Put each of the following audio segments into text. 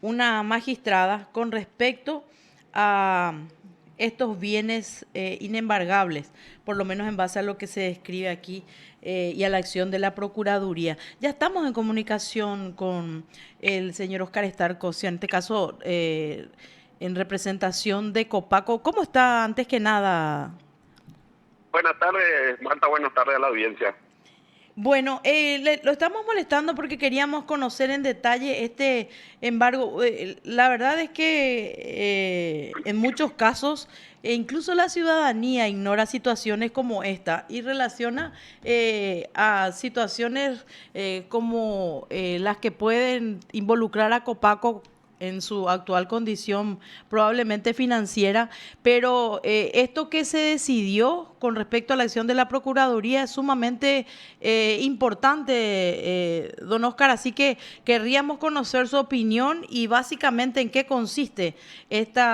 una magistrada con respecto a estos bienes inembargables, por lo menos en base a lo que se describe aquí y a la acción de la Procuraduría. Ya estamos en comunicación con el señor Oscar Estarcos, en este caso en representación de Copaco. ¿Cómo está antes que nada? Buenas tardes, Marta, buenas tardes a la audiencia. Bueno, lo estamos molestando porque queríamos conocer en detalle este embargo. La verdad es que en muchos casos incluso la ciudadanía ignora situaciones como esta y relaciona a situaciones como las que pueden involucrar a Copaco en su actual condición probablemente financiera, pero esto que se decidió con respecto a la acción de la Procuraduría es sumamente importante, don Oscar, así que querríamos conocer su opinión y básicamente en qué consiste este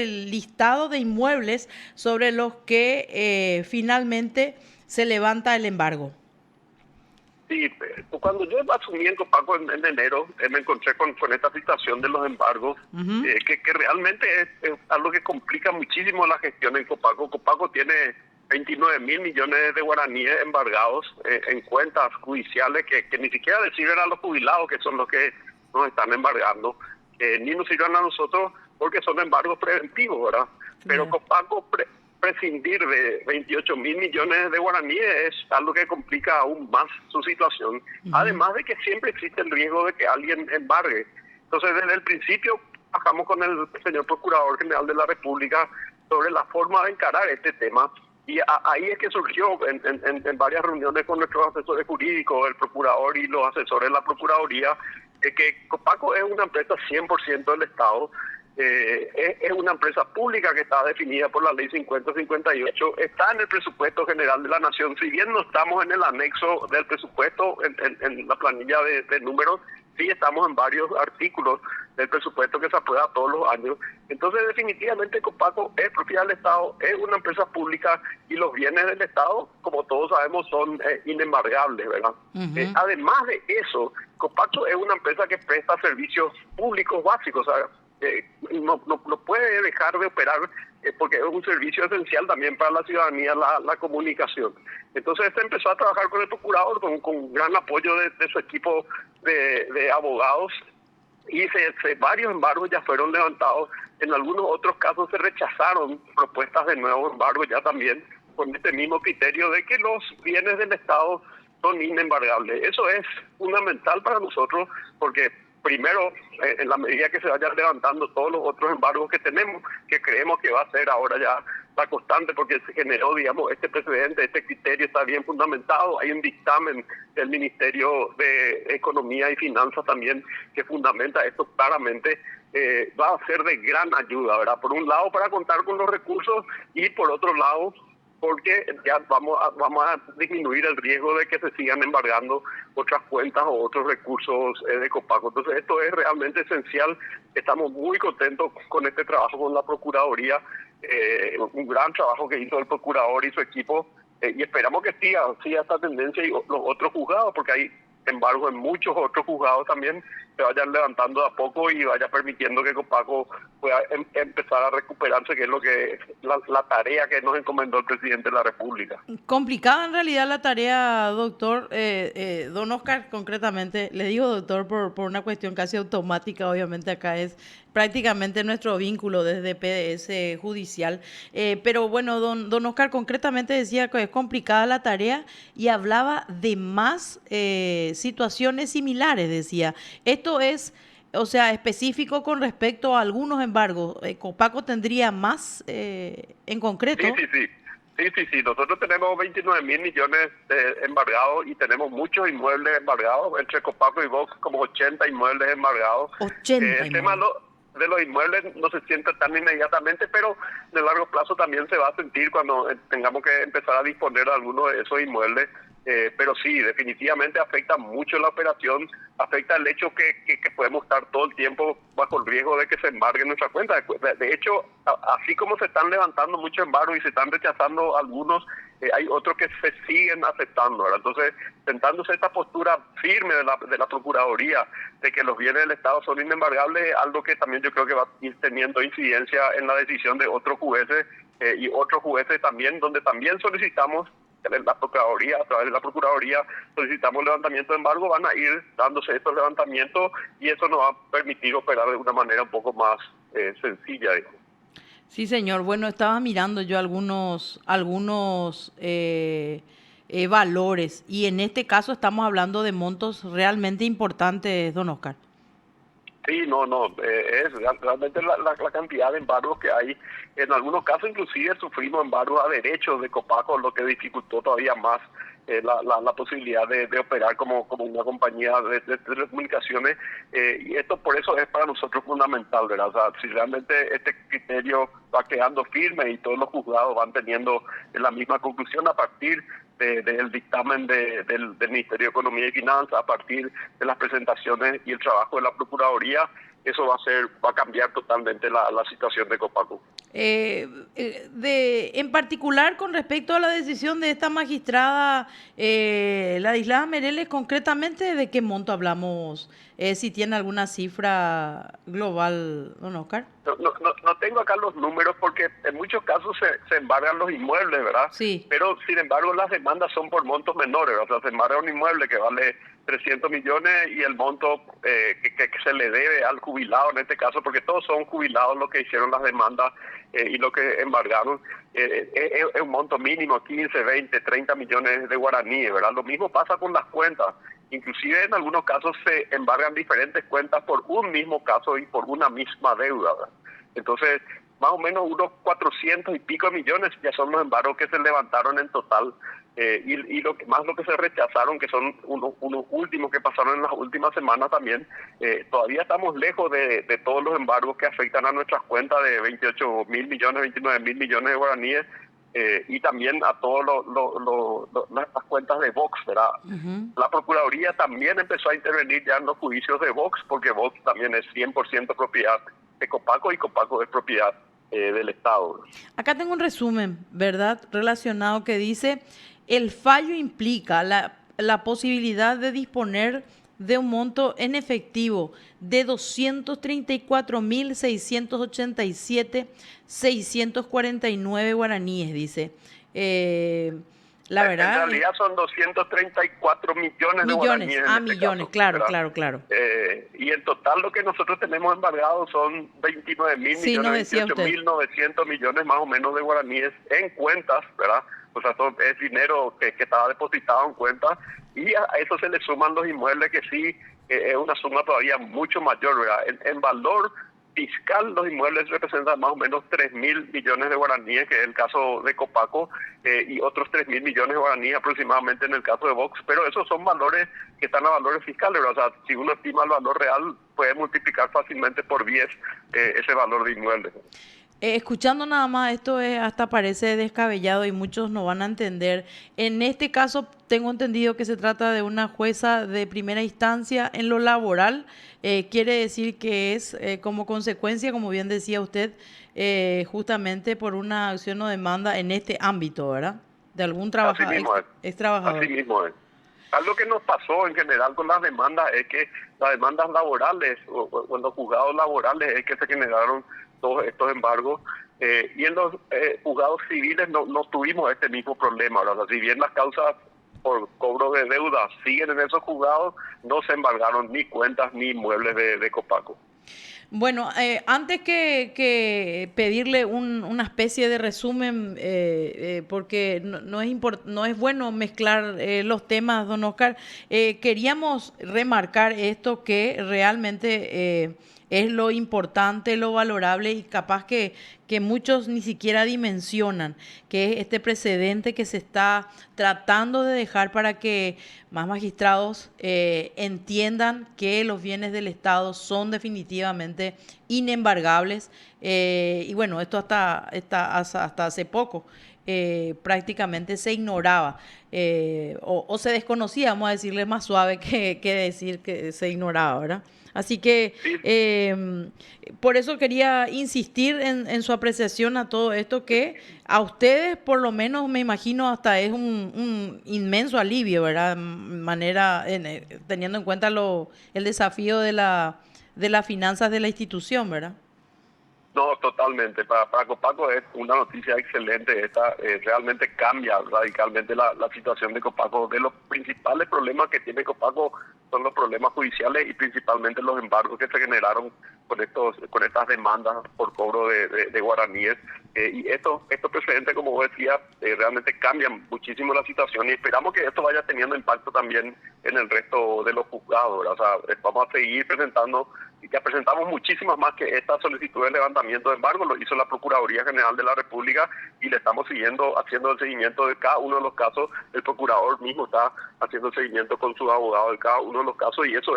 listado de inmuebles sobre los que finalmente se levanta el embargo. Sí, cuando yo asumí en Copaco en enero, me encontré con esta situación de los embargos, Ujú. que realmente es algo que complica muchísimo la gestión en Copaco. Copaco tiene 29.000 millones de guaraníes embargados en cuentas judiciales que ni siquiera le sirven a los jubilados, que son los que nos están embargando, ni nos sirven a nosotros porque son embargos preventivos, ¿verdad? Pero Claro. Copaco prescindir de 28.000 millones de guaraníes es algo que complica aún más su situación, Ujú. además de que siempre existe el riesgo de que alguien embargue. Entonces, desde el principio, trabajamos con el señor Procurador General de la República sobre la forma de encarar este tema, y ahí es que surgió en varias reuniones con nuestros asesores jurídicos, el Procurador y los asesores de la Procuraduría, que Copaco es una empresa 100% del Estado. Es una empresa pública que está definida por la ley 5058, está en el presupuesto general de la nación. Si bien no estamos en el anexo del presupuesto, en la planilla de números, sí estamos en varios artículos del presupuesto que se aprueba todos los años. Entonces, definitivamente Copaco es propiedad del Estado, es una empresa pública, y los bienes del Estado, como todos sabemos, son inembargables, ¿verdad? Ujú. Además de eso, Copaco es una empresa que presta servicios públicos básicos, o sea, no puede dejar de operar, porque es un servicio esencial también para la ciudadanía, la comunicación. Entonces se empezó a trabajar con el procurador, con gran apoyo de su equipo de abogados, y varios embargos ya fueron levantados. En algunos otros casos se rechazaron propuestas de nuevo embargo ya también, con este mismo criterio de que los bienes del Estado son inembargables. Eso es fundamental para nosotros porque primero, en la medida que se vayan levantando todos los otros embargos que tenemos, que creemos que va a ser ahora ya la constante, porque se generó, digamos, este precedente, este criterio está bien fundamentado. Hay un dictamen del Ministerio de Economía y Finanzas también que fundamenta esto claramente. Va a ser de gran ayuda, ¿verdad? Por un lado, para contar con los recursos, y por otro lado, porque ya vamos a disminuir el riesgo de que se sigan embargando otras cuentas o otros recursos de Copaco. Entonces, esto es realmente esencial. Estamos muy contentos con este trabajo con la Procuraduría, un gran trabajo que hizo el Procurador y su equipo, y esperamos que siga esta tendencia y los otros juzgados, porque hay embargo en muchos otros juzgados también, se vayan levantando de a poco y vaya permitiendo que Copaco pueda empezar a recuperarse, que es lo que la tarea que nos encomendó el presidente de la República. Complicada en realidad la tarea, doctor, don Oscar, concretamente, le digo doctor por una cuestión casi automática, obviamente acá es prácticamente nuestro vínculo desde PDS judicial, pero bueno, don Oscar concretamente decía que es complicada la tarea y hablaba de más situaciones similares, decía. Esto es... O sea, específico con respecto a algunos embargos, Copaco tendría más en Sí, concreto. sí, sí. Sí, sí, sí. Nosotros tenemos 29.000 millones embargados, y tenemos muchos inmuebles embargados, entre Copaco y Vox como 80 inmuebles embargados. 80 El tema inmuebles. de los inmuebles no se siente tan inmediatamente, pero de largo plazo también se va a sentir cuando tengamos que empezar a disponer de algunos de esos inmuebles. Pero sí, definitivamente afecta mucho la operación, afecta el hecho que podemos estar todo el tiempo bajo el riesgo de que se embargue nuestra cuenta. De hecho, así como se están levantando muchos embargos y se están rechazando algunos, hay otros que se siguen aceptando, ¿verdad? Entonces, sentándose esta postura firme de la Procuraduría, de que los bienes del Estado son inembargables, algo que también yo creo que va a ir teniendo incidencia en la decisión de otros jueces y otros jueces también, donde también solicitamos la Procuraduría, a través de la Procuraduría, solicitamos levantamiento de embargo, van a ir dándose estos levantamientos y eso nos va a permitir operar de una manera un poco más sencilla, digamos. Sí, señor. Bueno, estaba mirando yo algunos valores y en este caso estamos hablando de montos realmente importantes, don Oscar. Sí, no, realmente la cantidad de embargos que hay. En algunos casos inclusive sufrimos embargos a derechos de Copaco, lo que dificultó todavía más la posibilidad de operar como una compañía de telecomunicaciones. Y esto por eso es para nosotros fundamental, ¿verdad? O sea, si realmente este criterio va quedando firme y todos los juzgados van teniendo la misma conclusión a partir del dictamen del Ministerio de Economía y Finanzas, a partir de las presentaciones y el trabajo de la Procuraduría, eso va a cambiar totalmente la situación de Copaco. En particular con respecto a la decisión de esta magistrada Ladislao Mereles, concretamente, ¿de qué monto hablamos? Si tiene alguna cifra global, don Oscar. No tengo acá los números porque en muchos casos se embargan los inmuebles, ¿verdad? Sí. Pero sin embargo las demandas son por montos menores, o sea, se embarga un inmueble que vale 300 millones y el monto que se le debe al jubilado en este caso, porque todos son jubilados los que hicieron las demandas y lo que embargaron, es un monto mínimo, 15, 20, 30 millones de guaraníes, ¿verdad? Lo mismo pasa con las cuentas. Inclusive en algunos casos se embargan diferentes cuentas por un mismo caso y por una misma deuda, ¿verdad? Entonces, más o menos unos 400 y pico millones ya son los embargos que se levantaron en total y lo que se rechazaron, que son unos últimos que pasaron en las últimas semanas también. Todavía estamos lejos de todos los embargos que afectan a nuestras cuentas de 28 mil millones, 29 mil millones de guaraníes. Y también a todas las cuentas de Vox, ¿verdad? Uh-huh. La Procuraduría también empezó a intervenir ya en los juicios de Vox, porque Vox también es 100% propiedad de Copaco y Copaco es propiedad del Estado. Acá tengo un resumen, ¿verdad?, relacionado que dice: el fallo implica la posibilidad de disponer de un monto en efectivo de 234.687.649 guaraníes, dice. La verdad... En realidad son 234 millones de guaraníes. Millones, caso, claro. Y en total lo que nosotros tenemos embargado son 29 mil millones, 28.900 millones más o menos de guaraníes en cuentas, ¿verdad? O sea, es dinero que estaba depositado en cuentas y a eso se le suman los inmuebles que sí es una suma todavía mucho mayor, ¿verdad? En valor fiscal, los inmuebles representan más o menos 3.000 millones de guaraníes, que es el caso de Copaco, y otros 3.000 millones de guaraníes aproximadamente en el caso de Vox, pero esos son valores que están a valores fiscales, ¿verdad? O sea, si uno estima el valor real, puede multiplicar fácilmente por 10 ese valor de inmuebles. Escuchando nada más esto hasta parece descabellado y muchos no van a entender. En este caso tengo entendido que se trata de una jueza de primera instancia en lo laboral. Quiere decir que es como consecuencia, como bien decía usted, justamente por una acción o demanda en este ámbito, ¿verdad? De algún trabajador, ex trabajador. Así mismo es. Algo que nos pasó en general con las demandas es que las demandas laborales o en los juzgados laborales es que se generaron todos estos embargos y en los juzgados civiles no tuvimos este mismo problema, ¿verdad? O sea, si bien las causas por cobro de deuda siguen en esos juzgados, no se embargaron ni cuentas ni inmuebles de Copaco. Bueno, antes que pedirle una especie de resumen, porque no es bueno mezclar los temas, don Oscar, queríamos remarcar esto que realmente es lo importante, lo valorable y capaz que muchos ni siquiera dimensionan, que es este precedente que se está tratando de dejar para que más magistrados entiendan que los bienes del Estado son definitivamente inembargables. Y bueno, esto hasta hace poco prácticamente se ignoraba o se desconocía, vamos a decirle más suave que decir que se ignoraba, ¿verdad? Así que Sí, por eso quería insistir en su apreciación a todo esto, que a ustedes por lo menos me imagino hasta es un inmenso alivio, ¿verdad? Teniendo en cuenta el desafío de las finanzas de la institución, ¿verdad? no, totalmente. Para Copaco es una noticia excelente. Esta realmente cambia radicalmente la situación de Copaco. De los principales problemas que tiene Copaco son los problemas judiciales y principalmente los embargos que se generaron con estas demandas por cobro de guaraníes. Y estos precedentes, como vos decías, realmente cambian muchísimo la situación y esperamos que esto vaya teniendo impacto también en el resto de los juzgados, ¿verdad? O sea, vamos a seguir presentando, y ya presentamos muchísimas más que esta solicitud de levantamiento de embargo, lo hizo la Procuraduría General de la República y le estamos haciendo el seguimiento de cada uno de los casos. El procurador mismo está haciendo el seguimiento con su abogado de cada uno de los casos y eso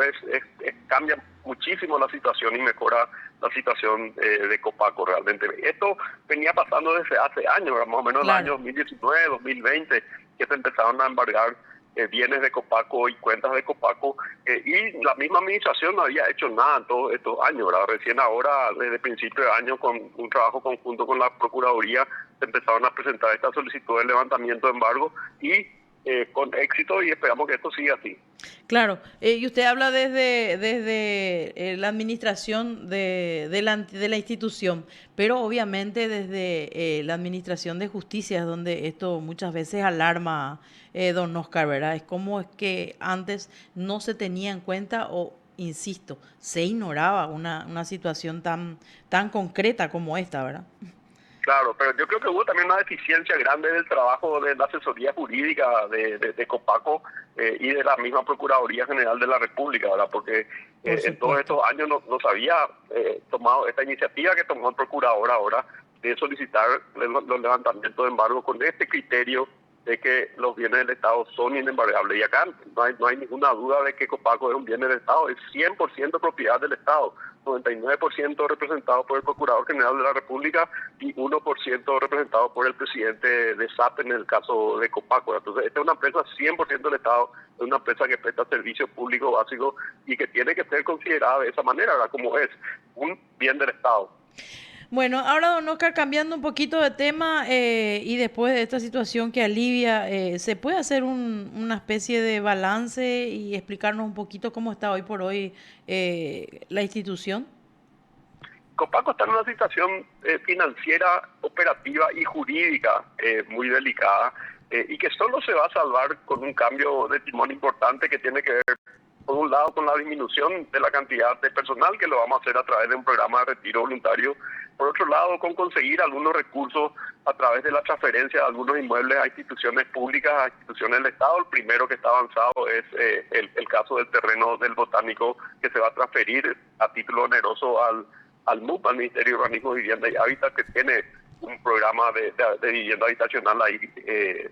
cambia muchísimo la situación y mejora la situación de Copaco realmente. Esto venía pasando desde hace años, ¿verdad? Más o menos el Claro. año 2019, 2020, que se empezaron a embargar bienes de Copaco y cuentas de Copaco, y la misma administración no había hecho nada en todos estos años, ¿verdad? Recién ahora, desde principio de año, con un trabajo conjunto con la Procuraduría, se empezaron a presentar esta solicitud de levantamiento de embargo y con éxito, y esperamos que esto siga así. Claro, y usted habla desde la administración de la institución, pero obviamente desde la administración de justicia es donde esto muchas veces alarma, don Oscar, ¿verdad? Es como es que antes no se tenía en cuenta o, insisto, se ignoraba una situación tan concreta como esta, ¿verdad? Claro, pero yo creo que hubo también una deficiencia grande del trabajo de la asesoría jurídica de Copaco y de la misma Procuraduría General de la República, ¿verdad? Porque Por en todos supuesto. estos años no se había tomado esta iniciativa que tomó el procurador ahora de solicitar los levantamientos de embargo con este criterio de que los bienes del Estado son inembargables. Y acá no hay ninguna duda de que Copaco es un bien del Estado, es 100% propiedad del Estado, 99% representado por el Procurador General de la República y 1% representado por el presidente de SAP en el caso de Copaco. Entonces, esta es una empresa 100% del Estado, es una empresa que presta servicios públicos básicos y que tiene que ser considerada de esa manera, ¿verdad? Como es un bien del Estado. Bueno, ahora don Oscar, cambiando un poquito de tema y después de esta situación que alivia, ¿se puede hacer una especie de balance y explicarnos un poquito cómo está hoy por hoy la institución? Copaco está en una situación financiera, operativa y jurídica muy delicada y que solo se va a salvar con un cambio de timón importante que tiene que ver, por un lado, con la disminución de la cantidad de personal, que lo vamos a hacer a través de un programa de retiro voluntario. Por otro lado, con conseguir algunos recursos a través de la transferencia de algunos inmuebles a instituciones públicas, a instituciones del Estado. El primero que está avanzado es el caso del terreno del Botánico, que se va a transferir a título oneroso al MUP, al Ministerio de Urbanismo, Vivienda y Hábitat, que tiene un programa de vivienda habitacional ahí, de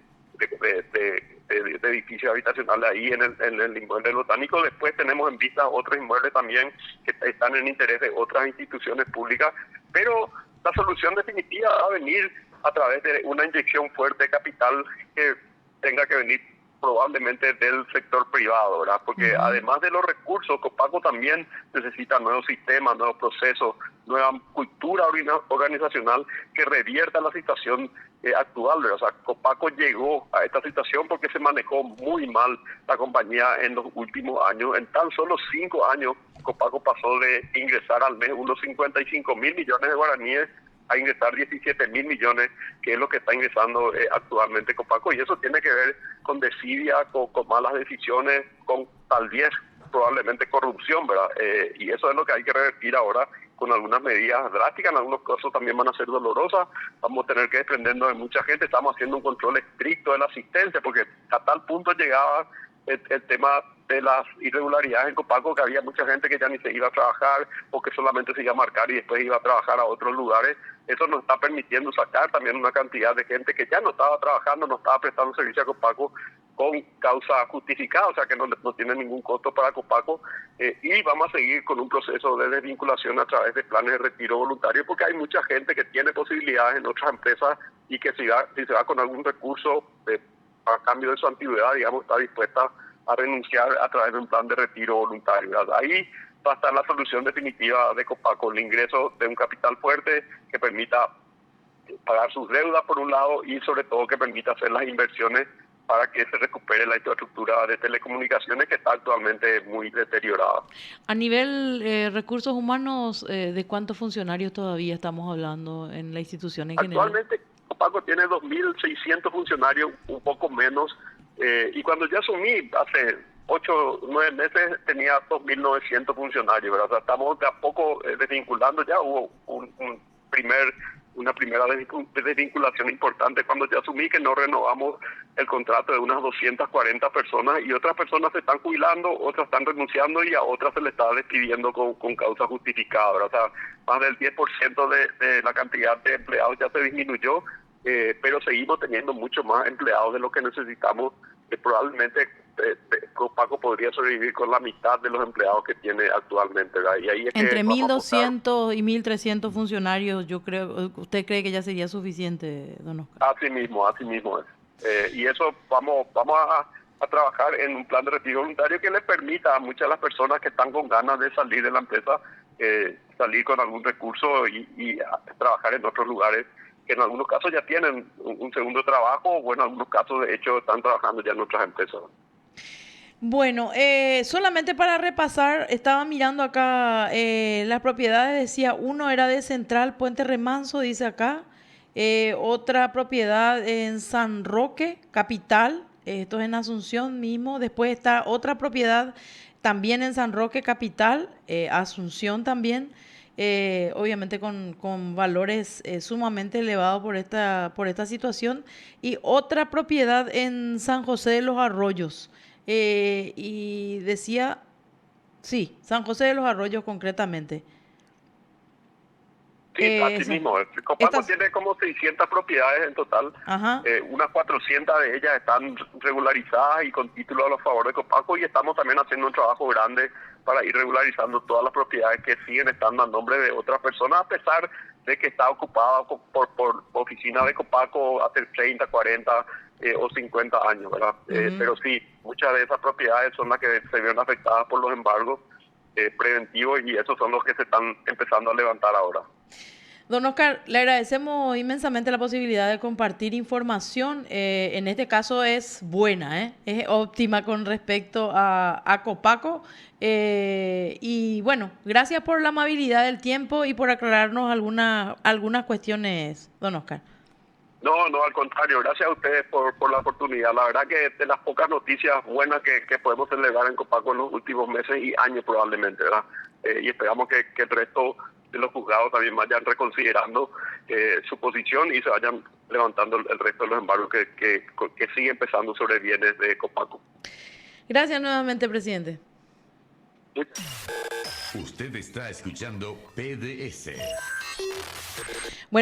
edificios habitacionales ahí en el inmueble del Botánico. Después tenemos en vista otros inmuebles también que están en interés de otras instituciones públicas, pero la solución definitiva va a venir a través de una inyección fuerte de capital que tenga que venir probablemente del sector privado, ¿verdad? Porque Ujú. además de los recursos, Copaco también necesita nuevos sistemas, nuevos procesos, nueva cultura organizacional que revierta la situación actual, ¿verdad? O sea, Copaco llegó a esta situación porque se manejó muy mal la compañía en los últimos años. En tan solo 5 años, Copaco pasó de ingresar al mes unos 55.000 millones de guaraníes a ingresar 17.000 millones, que es lo que está ingresando actualmente Copaco, y eso tiene que ver con desidia, con malas decisiones, con tal vez probablemente corrupción, ¿verdad? Y eso es lo que hay que revertir ahora con algunas medidas drásticas, en algunos casos también van a ser dolorosas, vamos a tener que desprendernos de mucha gente, estamos haciendo un control estricto de la asistencia, porque a tal punto llegaba el tema de las irregularidades en Copaco, que había mucha gente que ya ni se iba a trabajar o que solamente se iba a marcar y después iba a trabajar a otros lugares. Eso nos está permitiendo sacar también una cantidad de gente que ya no estaba trabajando, no estaba prestando servicio a Copaco, con causa justificada, o sea que no tiene ningún costo para Copaco, y vamos a seguir con un proceso de desvinculación a través de planes de retiro voluntario, porque hay mucha gente que tiene posibilidades en otras empresas y que si se va con algún recurso a cambio de su antigüedad, digamos, está dispuesta a renunciar a través de un plan de retiro voluntario, ¿verdad? Ahí va a estar la solución definitiva de Copaco, el ingreso de un capital fuerte que permita pagar sus deudas por un lado y sobre todo que permita hacer las inversiones para que se recupere la infraestructura de telecomunicaciones que está actualmente muy deteriorada. A nivel recursos humanos, ¿de cuántos funcionarios todavía estamos hablando en la institución en general? Actualmente Copaco tiene 2.600 funcionarios, un poco menos, y cuando yo asumí hace 8 o 9 meses tenía 2.900 funcionarios, ¿verdad? O sea, estamos de a poco desvinculando, ya hubo una primera desvinculación importante cuando ya asumí que no renovamos el contrato de unas 240 personas y otras personas se están jubilando, otras están renunciando y a otras se les está despidiendo con causa justificada, ¿verdad? O sea, más del 10% de la cantidad de empleados ya se disminuyó, pero seguimos teniendo mucho más empleados de lo que necesitamos. Probablemente Copaco podría sobrevivir con la mitad de los empleados que tiene actualmente, ¿verdad? Y ahí es Entre que vamos a 1.200 y 1.300 funcionarios, yo creo, ¿usted cree que ya sería suficiente, don Oscar? Así mismo es. Y eso vamos a trabajar en un plan de retiro voluntario que le permita a muchas de las personas que están con ganas de salir de la empresa, salir con algún recurso y trabajar en otros lugares que en algunos casos ya tienen un segundo trabajo, o en algunos casos de hecho están trabajando ya en otras empresas. Bueno, solamente para repasar, estaba mirando acá las propiedades, decía, uno era de Central Puente Remanso, dice acá, otra propiedad en San Roque, capital, esto es en Asunción mismo, después está otra propiedad también en San Roque, capital, Asunción también, obviamente con valores sumamente elevados por esta situación, y otra propiedad en San José de los Arroyos. Y decía, sí, San José de los Arroyos concretamente. Sí, así Esa- mismo. Copaco estas, tiene como 600 propiedades en total. ajá, Unas 400 de ellas están regularizadas y con título a los favores de Copaco, y estamos también haciendo un trabajo grande para ir regularizando todas las propiedades que siguen estando a nombre de otras personas, a pesar de que está ocupada por oficinas de Copaco hace 30, 40 o 50 años, ¿verdad? ujú. Pero sí, muchas de esas propiedades son las que se vieron afectadas por los embargos preventivos, y esos son los que se están empezando a levantar ahora. Don Oscar, le agradecemos inmensamente la posibilidad de compartir información. En este caso es buena, es óptima con respecto a Copaco. Y bueno, gracias por la amabilidad del tiempo y por aclararnos algunas cuestiones, don Oscar. No, al contrario, gracias a ustedes por la oportunidad. La verdad que de las pocas noticias buenas que podemos celebrar en Copaco en los últimos meses y años probablemente, ¿verdad? Y esperamos que el resto de los juzgados también vayan reconsiderando su posición y se vayan levantando el resto de los embargos que sigue empezando sobre bienes de Copaco. Gracias nuevamente, presidente. Usted está escuchando PDS. Bueno,